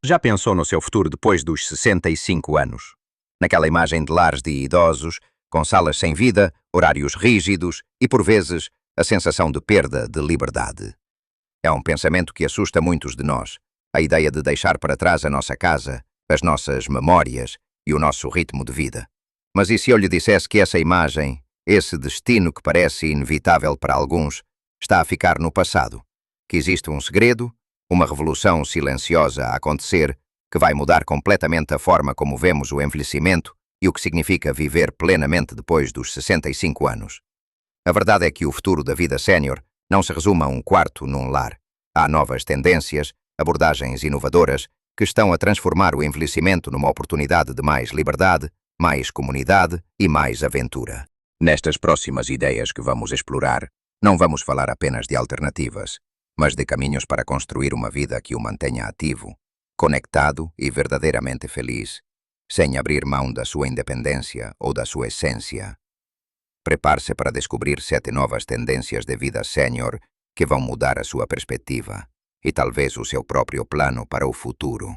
Já pensou no seu futuro depois dos 65 anos? Naquela imagem de lares de idosos, com salas sem vida, horários rígidos e, por vezes, a sensação de perda de liberdade. É um pensamento que assusta muitos de nós, a ideia de deixar para trás a nossa casa, as nossas memórias e o nosso ritmo de vida. Mas e se eu lhe dissesse que essa imagem, esse destino que parece inevitável para alguns, está a ficar no passado? Que existe um segredo, uma revolução silenciosa a acontecer, que vai mudar completamente a forma como vemos o envelhecimento e o que significa viver plenamente depois dos 65 anos. A verdade é que o futuro da vida sénior não se resume a um quarto num lar. Há novas tendências, abordagens inovadoras, que estão a transformar o envelhecimento numa oportunidade de mais liberdade, mais comunidade e mais aventura. Nestas próximas ideias que vamos explorar, não vamos falar apenas de alternativas, mas de caminhos para construir uma vida que o mantenha ativo, conectado e verdadeiramente feliz, sem abrir mão da sua independência ou da sua essência. Prepare-se para descobrir 7 novas tendências de vida sénior que vão mudar a sua perspectiva e talvez o seu próprio plano para o futuro.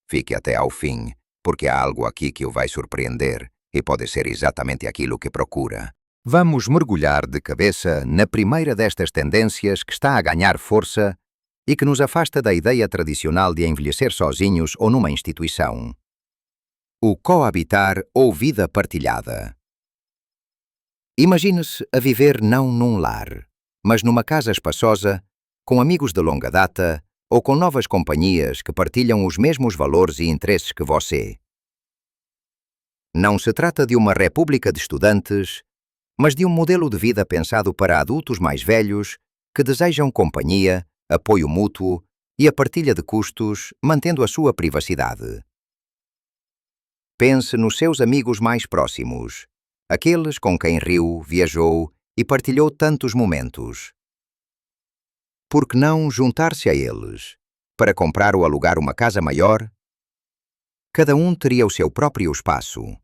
Fique até ao fim, porque há algo aqui que o vai surpreender e pode ser exatamente aquilo que procura. Vamos mergulhar de cabeça na primeira destas tendências que está a ganhar força e que nos afasta da ideia tradicional de envelhecer sozinhos ou numa instituição. O coabitar ou vida partilhada. Imagine-se a viver não num lar, mas numa casa espaçosa, com amigos de longa data ou com novas companhias que partilham os mesmos valores e interesses que você. Não se trata de uma república de estudantes, mas de um modelo de vida pensado para adultos mais velhos que desejam companhia, apoio mútuo e a partilha de custos, mantendo a sua privacidade. Pense nos seus amigos mais próximos, aqueles com quem riu, viajou e partilhou tantos momentos. Por que não juntar-se a eles, para comprar ou alugar uma casa maior? Cada um teria o seu próprio espaço,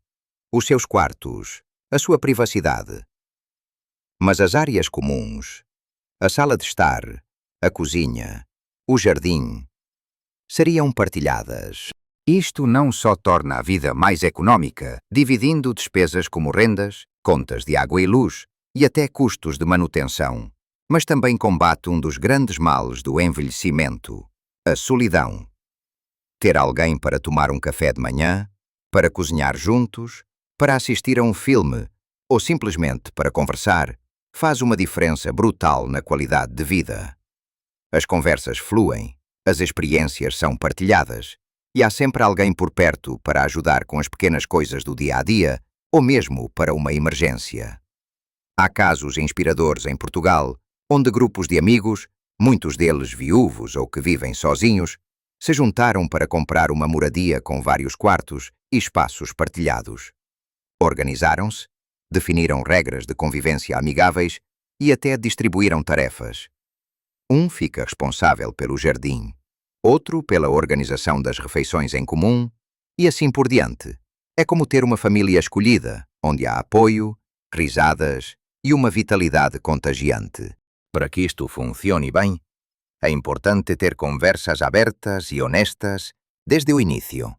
os seus quartos, a sua privacidade. Mas as áreas comuns, a sala de estar, a cozinha, o jardim, seriam partilhadas. Isto não só torna a vida mais económica, dividindo despesas como rendas, contas de água e luz e até custos de manutenção, mas também combate um dos grandes males do envelhecimento, a solidão. Ter alguém para tomar um café de manhã, para cozinhar juntos, para assistir a um filme ou simplesmente para conversar, faz uma diferença brutal na qualidade de vida. As conversas fluem, as experiências são partilhadas e há sempre alguém por perto para ajudar com as pequenas coisas do dia a dia ou mesmo para uma emergência. Há casos inspiradores em Portugal, onde grupos de amigos, muitos deles viúvos ou que vivem sozinhos, se juntaram para comprar uma moradia com vários quartos e espaços partilhados. Organizaram-se, definiram regras de convivência amigáveis e até distribuíram tarefas. Um fica responsável pelo jardim, outro pela organização das refeições em comum e assim por diante. É como ter uma família escolhida, onde há apoio, risadas e uma vitalidade contagiante. Para que isto funcione bem, é importante ter conversas abertas e honestas desde o início.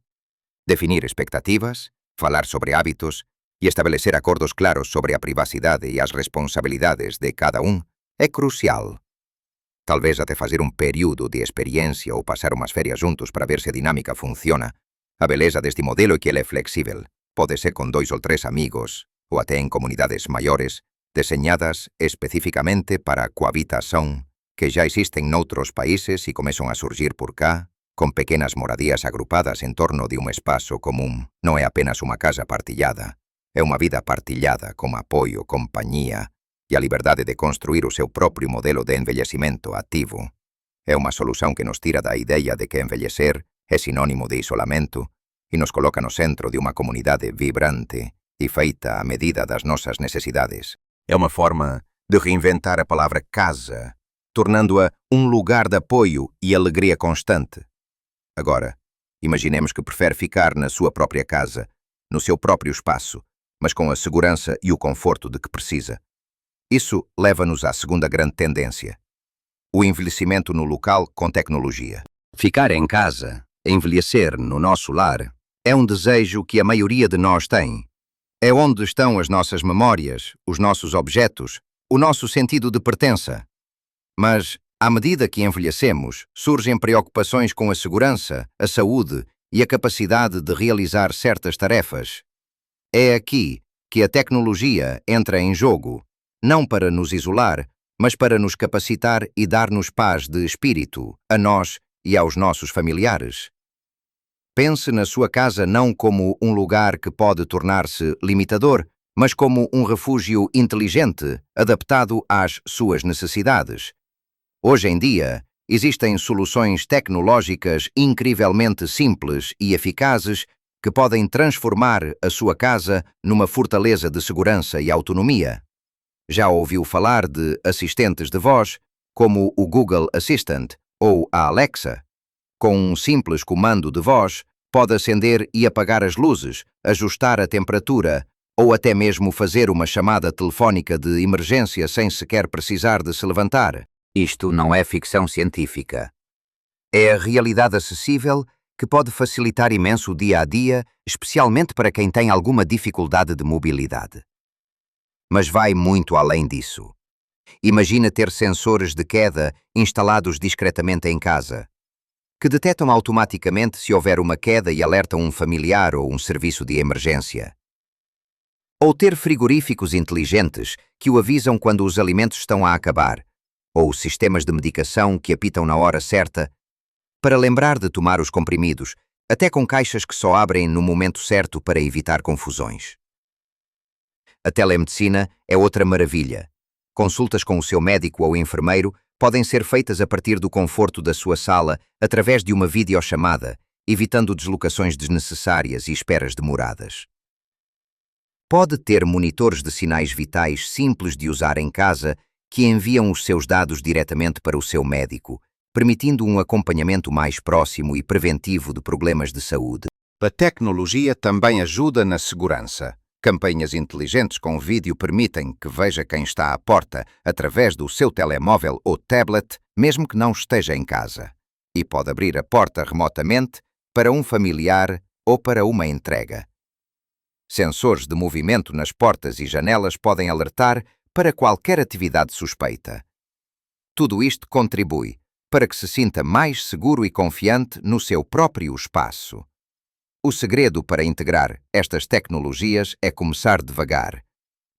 Definir expectativas, falar sobre hábitos e estabelecer acordos claros sobre a privacidade e as responsabilidades de cada um é crucial. Talvez até fazer um período de experiência ou passar umas férias juntos para ver se a dinâmica funciona. A beleza deste modelo é que ele é flexível. Pode ser com 2 ou 3 amigos, ou até em comunidades maiores, desenhadas especificamente para a coabitação, que já existem noutros países e começam a surgir por cá, com pequenas moradias agrupadas em torno de um espaço comum. Não é apenas uma casa partilhada, é uma vida partilhada com apoio, companhia e a liberdade de construir o seu próprio modelo de envelhecimento ativo. É uma solução que nos tira da ideia de que envelhecer é sinônimo de isolamento e nos coloca no centro de uma comunidade vibrante e feita à medida das nossas necessidades. É uma forma de reinventar a palavra casa, tornando-a um lugar de apoio e alegria constante. Agora, imaginemos que prefere ficar na sua própria casa, no seu próprio espaço, mas com a segurança e o conforto de que precisa. Isso leva-nos à segunda grande tendência: o envelhecimento no local com tecnologia. Ficar em casa Envelhecer no nosso lar é um desejo que a maioria de nós tem. É onde estão as nossas memórias, os nossos objetos, o nosso sentido de pertença. Mas, à medida que envelhecemos, surgem preocupações com a segurança, a saúde e a capacidade de realizar certas tarefas. É aqui que a tecnologia entra em jogo, não para nos isolar, mas para nos capacitar e dar-nos paz de espírito, a nós e aos nossos familiares. Pense na sua casa não como um lugar que pode tornar-se limitador, mas como um refúgio inteligente, adaptado às suas necessidades. Hoje em dia, existem soluções tecnológicas incrivelmente simples e eficazes que podem transformar a sua casa numa fortaleza de segurança e autonomia. Já ouviu falar de assistentes de voz, como o Google Assistant ou a Alexa? Com um simples comando de voz, pode acender e apagar as luzes, ajustar a temperatura ou até mesmo fazer uma chamada telefónica de emergência sem sequer precisar de se levantar. Isto não é ficção científica. É a realidade acessível que pode facilitar imenso o dia a dia, especialmente para quem tem alguma dificuldade de mobilidade. Mas vai muito além disso. Imagina ter sensores de queda instalados discretamente em casa, que detectam automaticamente se houver uma queda e alertam um familiar ou um serviço de emergência. Ou ter frigoríficos inteligentes que o avisam quando os alimentos estão a acabar, ou sistemas de medicação que apitam na hora certa, para lembrar de tomar os comprimidos, até com caixas que só abrem no momento certo para evitar confusões. A telemedicina é outra maravilha. Consultas com o seu médico ou enfermeiro podem ser feitas a partir do conforto da sua sala através de uma videochamada, evitando deslocações desnecessárias e esperas demoradas. Pode ter monitores de sinais vitais simples de usar em casa que enviam os seus dados diretamente para o seu médico, permitindo um acompanhamento mais próximo e preventivo de problemas de saúde. A tecnologia também ajuda na segurança. Campanhas inteligentes com vídeo permitem que veja quem está à porta através do seu telemóvel ou tablet, mesmo que não esteja em casa, e pode abrir a porta remotamente para um familiar ou para uma entrega. Sensores de movimento nas portas e janelas podem alertar para qualquer atividade suspeita. Tudo isto contribui para que se sinta mais seguro e confiante no seu próprio espaço. O segredo para integrar estas tecnologias é começar devagar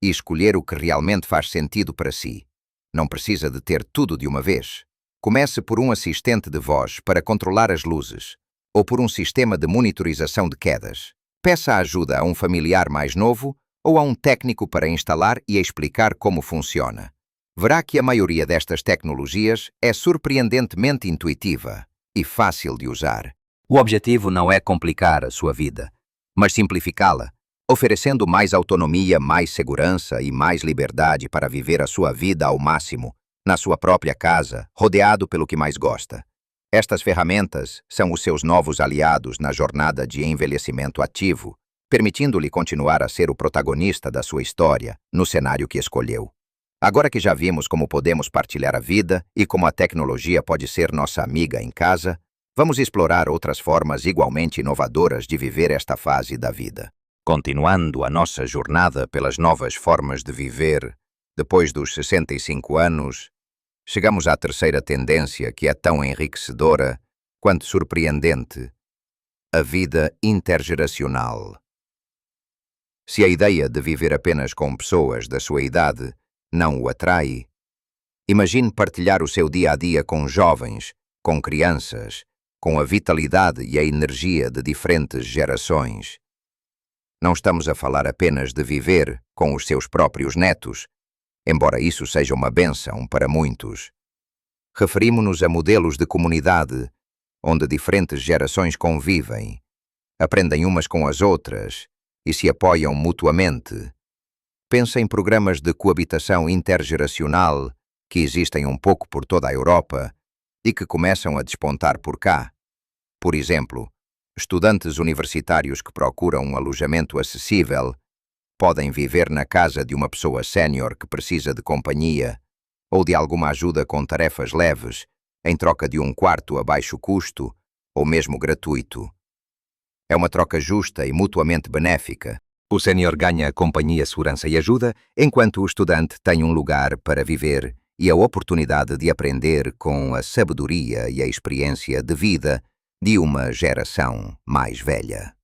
e escolher o que realmente faz sentido para si. Não precisa de ter tudo de uma vez. Comece por um assistente de voz para controlar as luzes ou por um sistema de monitorização de quedas. Peça ajuda a um familiar mais novo ou a um técnico para instalar e explicar como funciona. Verá que a maioria destas tecnologias é surpreendentemente intuitiva e fácil de usar. O objetivo não é complicar a sua vida, mas simplificá-la, oferecendo mais autonomia, mais segurança e mais liberdade para viver a sua vida ao máximo, na sua própria casa, rodeado pelo que mais gosta. Estas ferramentas são os seus novos aliados na jornada de envelhecimento ativo, permitindo-lhe continuar a ser o protagonista da sua história no cenário que escolheu. Agora que já vimos como podemos partilhar a vida e como a tecnologia pode ser nossa amiga em casa, vamos explorar outras formas igualmente inovadoras de viver esta fase da vida. Continuando a nossa jornada pelas novas formas de viver, depois dos 65 anos, chegamos à terceira tendência que é tão enriquecedora quanto surpreendente: a vida intergeracional. Se a ideia de viver apenas com pessoas da sua idade não o atrai, imagine partilhar o seu dia-a-dia com jovens, com crianças, com a vitalidade e a energia de diferentes gerações. Não estamos a falar apenas de viver com os seus próprios netos, embora isso seja uma bênção para muitos. Referimos-nos a modelos de comunidade, onde diferentes gerações convivem, aprendem umas com as outras e se apoiam mutuamente. Pensa em programas de coabitação intergeracional que existem um pouco por toda a Europa e que começam a despontar por cá. Por exemplo, estudantes universitários que procuram um alojamento acessível podem viver na casa de uma pessoa sénior que precisa de companhia ou de alguma ajuda com tarefas leves, em troca de um quarto a baixo custo ou mesmo gratuito. É uma troca justa e mutuamente benéfica. O sénior ganha companhia, segurança e ajuda, enquanto o estudante tem um lugar para viver e a oportunidade de aprender com a sabedoria e a experiência de vida de uma geração mais velha.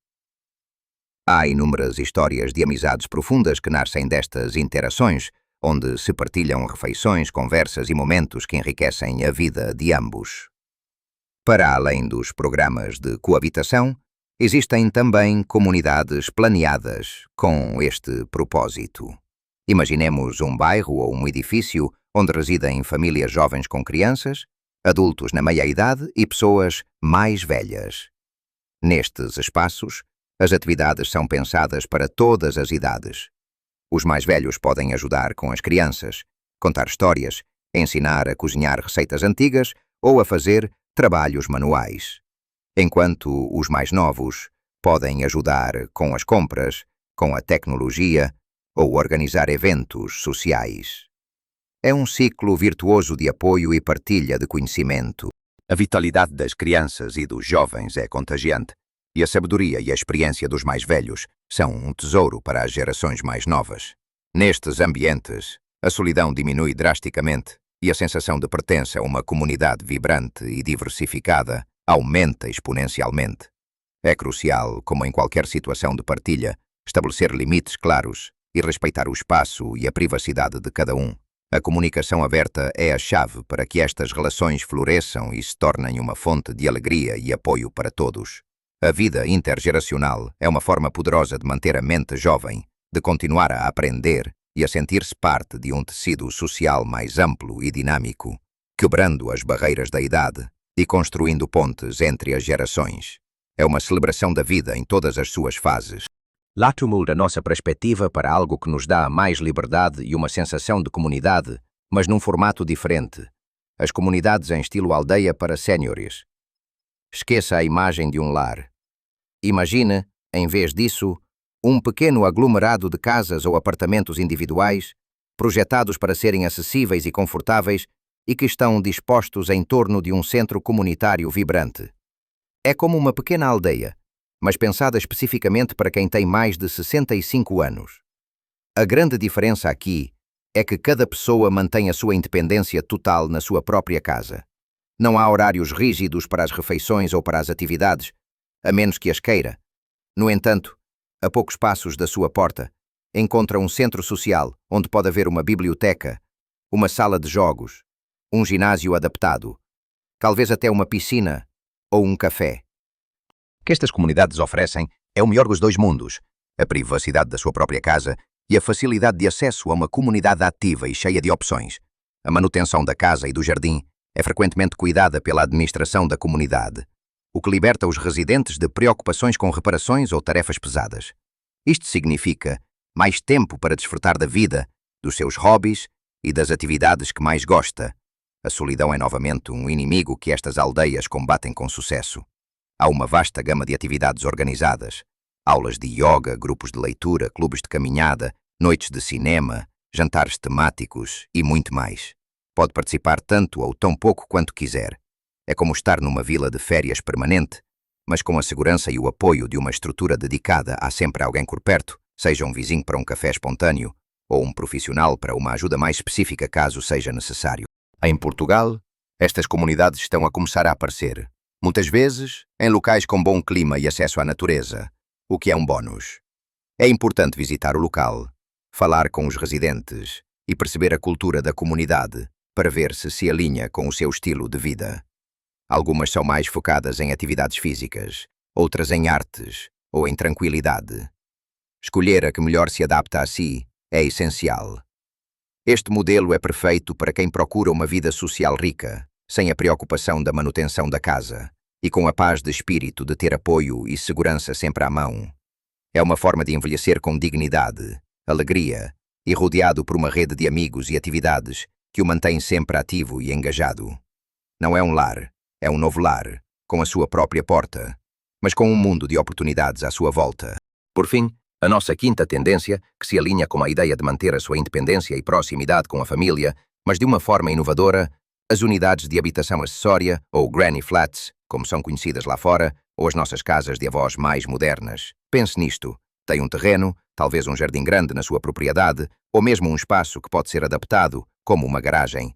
Há inúmeras histórias de amizades profundas que nascem destas interações, onde se partilham refeições, conversas e momentos que enriquecem a vida de ambos. Para além dos programas de coabitação, existem também comunidades planeadas com este propósito. Imaginemos um bairro ou um edifício onde residem famílias jovens com crianças, adultos na meia-idade e pessoas mais velhas. Nestes espaços, as atividades são pensadas para todas as idades. Os mais velhos podem ajudar com as crianças, contar histórias, ensinar a cozinhar receitas antigas ou a fazer trabalhos manuais, enquanto os mais novos podem ajudar com as compras, com a tecnologia ou organizar eventos sociais. É um ciclo virtuoso de apoio e partilha de conhecimento. A vitalidade das crianças e dos jovens é contagiante, e a sabedoria e a experiência dos mais velhos são um tesouro para as gerações mais novas. Nestes ambientes, a solidão diminui drasticamente e a sensação de pertença a uma comunidade vibrante e diversificada aumenta exponencialmente. É crucial, como em qualquer situação de partilha, estabelecer limites claros e respeitar o espaço e a privacidade de cada um. A comunicação aberta é a chave para que estas relações floresçam e se tornem uma fonte de alegria e apoio para todos. A vida intergeracional é uma forma poderosa de manter a mente jovem, de continuar a aprender e a sentir-se parte de um tecido social mais amplo e dinâmico, quebrando as barreiras da idade e construindo pontes entre as gerações. É uma celebração da vida em todas as suas fases. Lato muda nossa perspectiva para algo que nos dá mais liberdade e uma sensação de comunidade, mas num formato diferente. As comunidades em estilo aldeia para séniores. Esqueça a imagem de um lar. Imagine, em vez disso, um pequeno aglomerado de casas ou apartamentos individuais, projetados para serem acessíveis e confortáveis e que estão dispostos em torno de um centro comunitário vibrante. É como uma pequena aldeia, mas pensada especificamente para quem tem mais de 65 anos. A grande diferença aqui é que cada pessoa mantém a sua independência total na sua própria casa. Não há horários rígidos para as refeições ou para as atividades, a menos que as queira. No entanto, a poucos passos da sua porta, encontra um centro social onde pode haver uma biblioteca, uma sala de jogos, um ginásio adaptado, talvez até uma piscina ou um café. O que estas comunidades oferecem é o melhor dos dois mundos, a privacidade da sua própria casa e a facilidade de acesso a uma comunidade ativa e cheia de opções. A manutenção da casa e do jardim é frequentemente cuidada pela administração da comunidade, o que liberta os residentes de preocupações com reparações ou tarefas pesadas. Isto significa mais tempo para desfrutar da vida, dos seus hobbies e das atividades que mais gosta. A solidão é novamente um inimigo que estas aldeias combatem com sucesso. Há uma vasta gama de atividades organizadas, aulas de yoga, grupos de leitura, clubes de caminhada, noites de cinema, jantares temáticos e muito mais. Pode participar tanto ou tão pouco quanto quiser. É como estar numa vila de férias permanente, mas com a segurança e o apoio de uma estrutura dedicada. Há sempre alguém por perto, seja um vizinho para um café espontâneo ou um profissional para uma ajuda mais específica caso seja necessário. Em Portugal, estas comunidades estão a começar a aparecer, muitas vezes em locais com bom clima e acesso à natureza, o que é um bónus. É importante visitar o local, falar com os residentes e perceber a cultura da comunidade para ver se alinha com o seu estilo de vida. Algumas são mais focadas em atividades físicas, outras em artes ou em tranquilidade. Escolher a que melhor se adapta a si é essencial. Este modelo é perfeito para quem procura uma vida social rica, sem a preocupação da manutenção da casa e com a paz de espírito de ter apoio e segurança sempre à mão. É uma forma de envelhecer com dignidade, alegria e rodeado por uma rede de amigos e atividades que o mantém sempre ativo e engajado. Não é um lar, é um novo lar, com a sua própria porta, mas com um mundo de oportunidades à sua volta. Por fim, a nossa quinta tendência, que se alinha com a ideia de manter a sua independência e proximidade com a família, mas de uma forma inovadora, as unidades de habitação acessória, ou granny flats, como são conhecidas lá fora, ou as nossas casas de avós mais modernas. Pense nisto. Tem um terreno, talvez um jardim grande na sua propriedade, ou mesmo um espaço que pode ser adaptado, como uma garagem.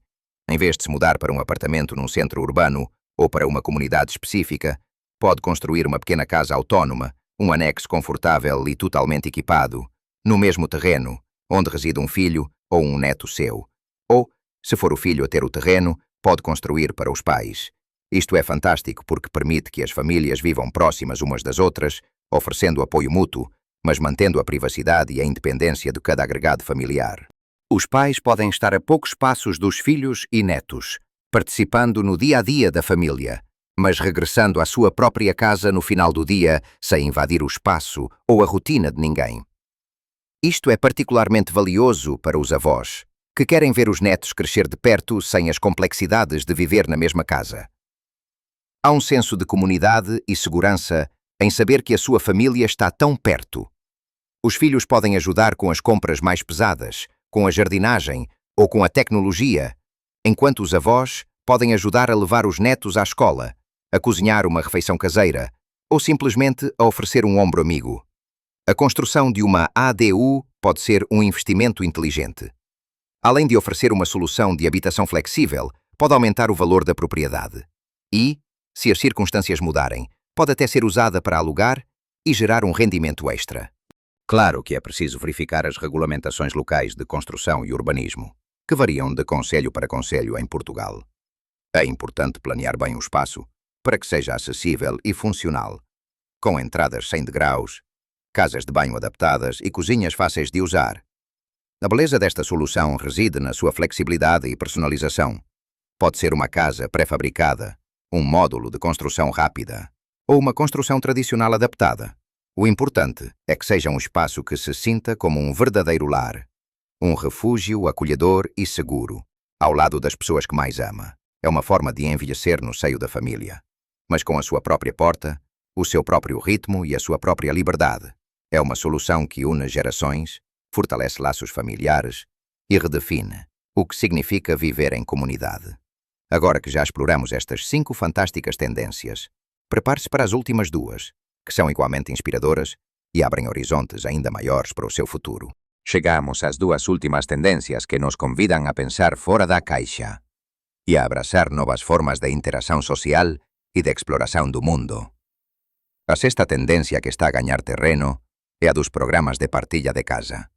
Em vez de se mudar para um apartamento num centro urbano ou para uma comunidade específica, pode construir uma pequena casa autónoma, um anexo confortável e totalmente equipado, no mesmo terreno, onde reside um filho ou um neto seu. Ou, se for o filho a ter o terreno, pode construir para os pais. Isto é fantástico porque permite que as famílias vivam próximas umas das outras, oferecendo apoio mútuo, mas mantendo a privacidade e a independência de cada agregado familiar. Os pais podem estar a poucos passos dos filhos e netos, participando no dia-a-dia da família, mas regressando à sua própria casa no final do dia, sem invadir o espaço ou a rotina de ninguém. Isto é particularmente valioso para os avós, que querem ver os netos crescer de perto sem as complexidades de viver na mesma casa. Há um senso de comunidade e segurança em saber que a sua família está tão perto. Os filhos podem ajudar com as compras mais pesadas, com a jardinagem ou com a tecnologia, enquanto os avós podem ajudar a levar os netos à escola, a cozinhar uma refeição caseira ou simplesmente a oferecer um ombro amigo. A construção de uma ADU pode ser um investimento inteligente. Além de oferecer uma solução de habitação flexível, pode aumentar o valor da propriedade. E, se as circunstâncias mudarem, pode até ser usada para alugar e gerar um rendimento extra. Claro que é preciso verificar as regulamentações locais de construção e urbanismo, que variam de concelho para concelho em Portugal. É importante planear bem o espaço para que seja acessível e funcional, com entradas sem degraus, casas de banho adaptadas e cozinhas fáceis de usar. A beleza desta solução reside na sua flexibilidade e personalização. Pode ser uma casa pré-fabricada, um módulo de construção rápida ou uma construção tradicional adaptada. O importante é que seja um espaço que se sinta como um verdadeiro lar, um refúgio acolhedor e seguro, ao lado das pessoas que mais ama. É uma forma de envelhecer no seio da família, mas com a sua própria porta, o seu próprio ritmo e a sua própria liberdade. É uma solução que une gerações, fortalece laços familiares e redefine o que significa viver em comunidade. Agora que já exploramos estas 5 fantásticas tendências, prepare-se para as últimas 2, que são igualmente inspiradoras e abrem horizontes ainda maiores para o seu futuro. Chegamos às 2 últimas tendências que nos convidam a pensar fora da caixa e a abraçar novas formas de interação social e de exploração do mundo. A sexta tendência que está a ganhar terreno é a dos programas de partilha de casa.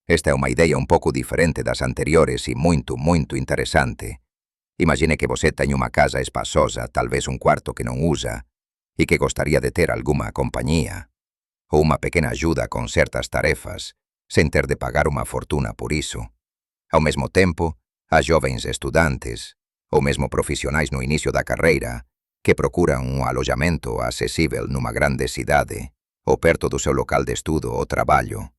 Esta é uma ideia um pouco diferente das anteriores e muito interessante. Imagine que você tem uma casa espaçosa, talvez um quarto que não usa, e que gostaria de ter alguma companhia, ou uma pequena ajuda com certas tarefas, sem ter de pagar uma fortuna por isso. Ao mesmo tempo, há jovens estudantes, ou mesmo profissionais no início da carreira, que procuram um alojamento acessível numa grande cidade, ou perto do seu local de estudo ou trabalho.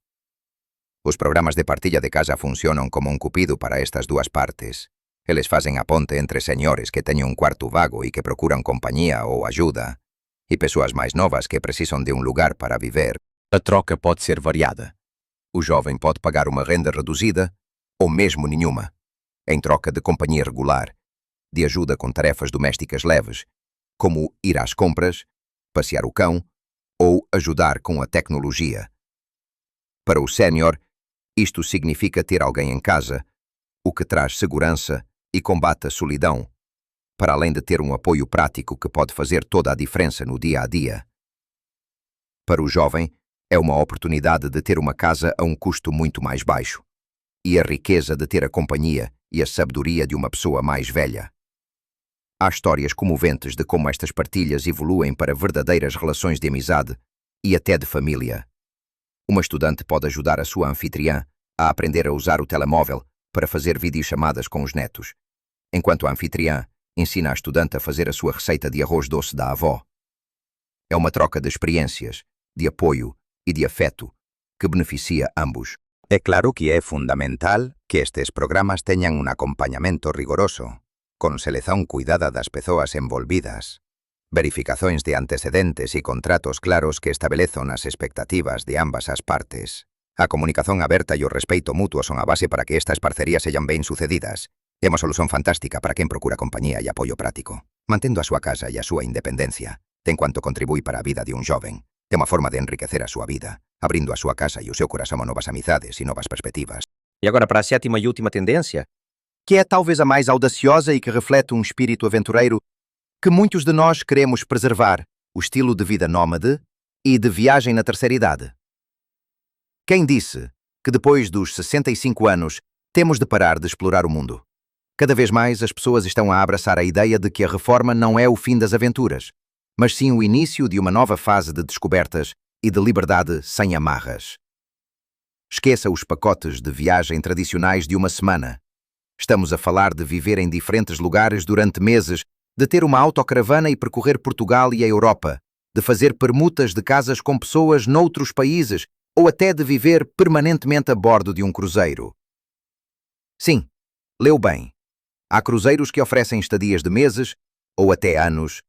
Os programas de partilha de casa funcionam como um cupido para estas 2 partes. Eles fazem a ponte entre senhores que têm um quarto vago e que procuram companhia ou ajuda, e pessoas mais novas que precisam de um lugar para viver. A troca pode ser variada. O jovem pode pagar uma renda reduzida, ou mesmo nenhuma, em troca de companhia regular, de ajuda com tarefas domésticas leves, como ir às compras, passear o cão ou ajudar com a tecnologia. Para o sénior, isto significa ter alguém em casa, o que traz segurança e combate a solidão, para além de ter um apoio prático que pode fazer toda a diferença no dia a dia. Para o jovem, é uma oportunidade de ter uma casa a um custo muito mais baixo, e a riqueza de ter a companhia e a sabedoria de uma pessoa mais velha. Há histórias comoventes de como estas partilhas evoluem para verdadeiras relações de amizade e até de família. Uma estudante pode ajudar a sua anfitriã a aprender a usar o telemóvel para fazer videochamadas com os netos, enquanto a anfitriã ensina a estudante a fazer a sua receita de arroz doce da avó. É uma troca de experiências, de apoio e de afeto que beneficia ambos. É claro que é fundamental que estes programas tenham um acompanhamento rigoroso, con selección cuidada das persoas envolvidas, verificacións de antecedentes e contratos claros que estabelezan as expectativas de ambas as partes. A comunicación aberta e o respeito mutuo son a base para que estas parcerías sellan ben sucedidas. É unha solución fantástica para quen procura compañía e apoio práctico. mantendo a sua casa e a sua independência, tem quanto contribui para a vida de um jovem. É uma forma de enriquecer a sua vida, abrindo a sua casa e o seu coração a novas amizades e novas perspectivas. E agora para a sétima e última tendência, Que é talvez a mais audaciosa e que reflete um espírito aventureiro que muitos de nós queremos preservar, o estilo de vida nómade e de viagem na terceira idade. Quem disse que depois dos 65 anos temos de parar de explorar o mundo? Cada vez mais as pessoas estão a abraçar a ideia de que a reforma não é o fim das aventuras, mas sim o início de uma nova fase de descobertas e de liberdade sem amarras. Esqueça os pacotes de viagem tradicionais de uma semana. Estamos a falar de viver em diferentes lugares durante meses, de ter uma autocaravana e percorrer Portugal e a Europa, de fazer permutas de casas com pessoas noutros países ou até de viver permanentemente a bordo de um cruzeiro. Sim, leu bem. Há cruzeiros que oferecem estadias de meses ou até anos,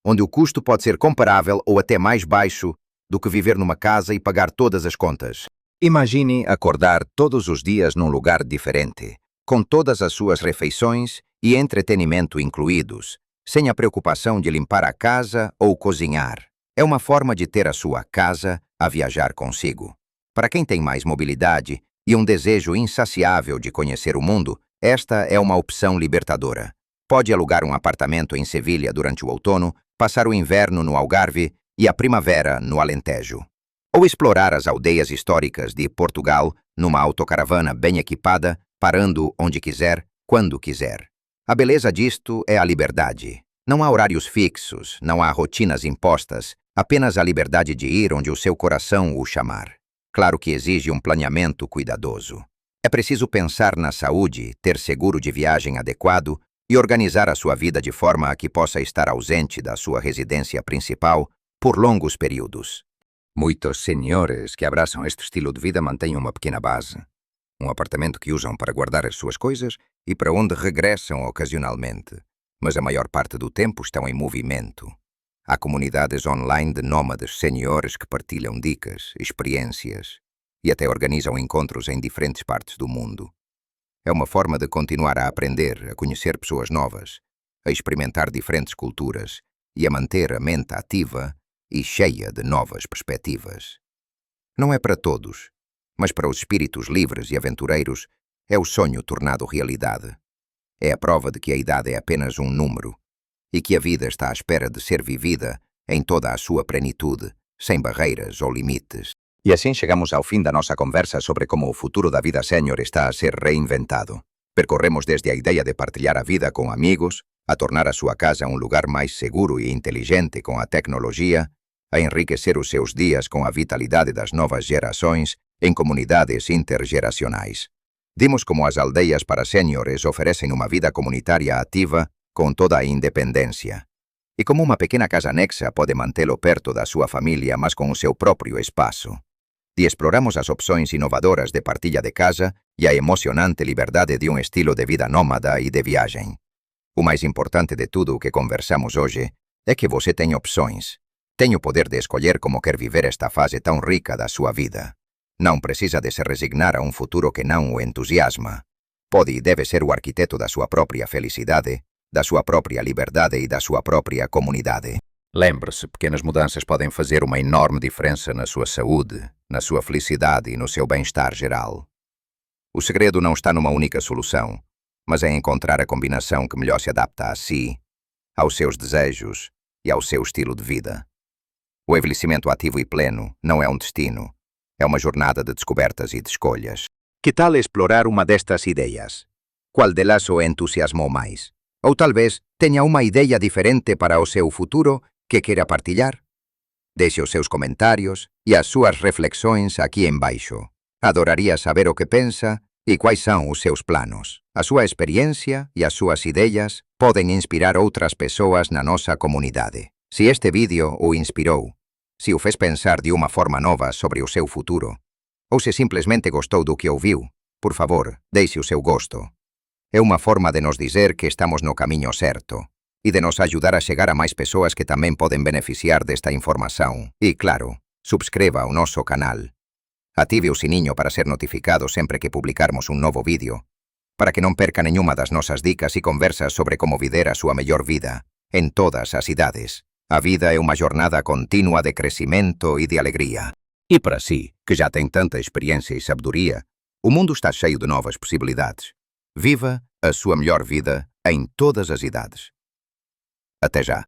onde o custo pode ser comparável ou até mais baixo do que viver numa casa e pagar todas as contas. Imagine acordar todos os dias num lugar diferente, com todas as suas refeições e entretenimento incluídos, sem a preocupação de limpar a casa ou cozinhar. É uma forma de ter a sua casa a viajar consigo. Para quem tem mais mobilidade e um desejo insaciável de conhecer o mundo, esta é uma opção libertadora. Pode alugar um apartamento em Sevilha durante o outono, passar o inverno no Algarve e a primavera no Alentejo. Ou explorar as aldeias históricas de Portugal numa autocaravana bem equipada, parando onde quiser, quando quiser. A beleza disto é a liberdade. Não há horários fixos, não há rotinas impostas, apenas a liberdade de ir onde o seu coração o chamar. Claro que exige um planeamento cuidadoso. É preciso pensar na saúde, ter seguro de viagem adequado e organizar a sua vida de forma a que possa estar ausente da sua residência principal por longos períodos. Muitos senhores que abraçam este estilo de vida mantêm uma pequena base, um apartamento que usam para guardar as suas coisas e para onde regressam ocasionalmente, mas a maior parte do tempo estão em movimento. Há comunidades online de nómadas senhores que partilham dicas, experiências e até organizam encontros em diferentes partes do mundo. É uma forma de continuar a aprender, a conhecer pessoas novas, a experimentar diferentes culturas e a manter a mente ativa e cheia de novas perspectivas. Não é para todos, mas para os espíritos livres e aventureiros é o sonho tornado realidade. É a prova de que a idade é apenas um número e que a vida está à espera de ser vivida em toda a sua plenitude, sem barreiras ou limites. E assim chegamos ao fim da nossa conversa sobre como o futuro da vida sênior está a ser reinventado. Percorremos desde a ideia de partilhar a vida com amigos, a tornar a sua casa um lugar mais seguro e inteligente com a tecnologia, a enriquecer os seus dias com a vitalidade das novas gerações em comunidades intergeracionais. Vimos como as aldeias para sêniores oferecem uma vida comunitária ativa com toda a independência. E como uma pequena casa anexa pode mantê-lo perto da sua família, mas com o seu próprio espaço. E exploramos as opções inovadoras de partilha de casa e a emocionante liberdade de um estilo de vida nómada e de viagem. O mais importante de tudo o que conversamos hoje é que você tem opções. Tem o poder de escolher como quer viver esta fase tão rica da sua vida. Não precisa de se resignar a um futuro que não o entusiasma. Pode e deve ser o arquiteto da sua própria felicidade, da sua própria liberdade e da sua própria comunidade. Lembre-se, pequenas mudanças podem fazer uma enorme diferença na sua saúde, na sua felicidade e no seu bem-estar geral. O segredo não está numa única solução, mas em encontrar a combinação que melhor se adapta a si, aos seus desejos e ao seu estilo de vida. O envelhecimento ativo e pleno não é um destino, é uma jornada de descobertas e de escolhas. Que tal explorar uma destas ideias? Qual delas o entusiasmou mais? Ou talvez tenha uma ideia diferente para o seu futuro que queira partilhar? Deixe os seus comentários e as suas reflexões aqui embaixo. Adoraria saber o que pensa e quais são os seus planos. A sua experiência e as suas ideias podem inspirar outras pessoas na nossa comunidade. Se este vídeo o inspirou, se o fez pensar de uma forma nova sobre o seu futuro, ou se simplesmente gostou do que ouviu, por favor, deixe o seu gosto. É uma forma de nos dizer que estamos no caminho certo e de nos ajudar a chegar a mais pessoas que também podem beneficiar desta informação. E, claro, subscreva ao nosso canal. Ative o sininho para ser notificado sempre que publicarmos um novo vídeo, para que não perca nenhuma das nossas dicas e conversas sobre como viver a sua melhor vida em todas as idades. A vida é uma jornada contínua de crescimento e de alegria. E para si, que já tem tanta experiência e sabedoria, o mundo está cheio de novas possibilidades. Viva a sua melhor vida em todas as idades. Até já.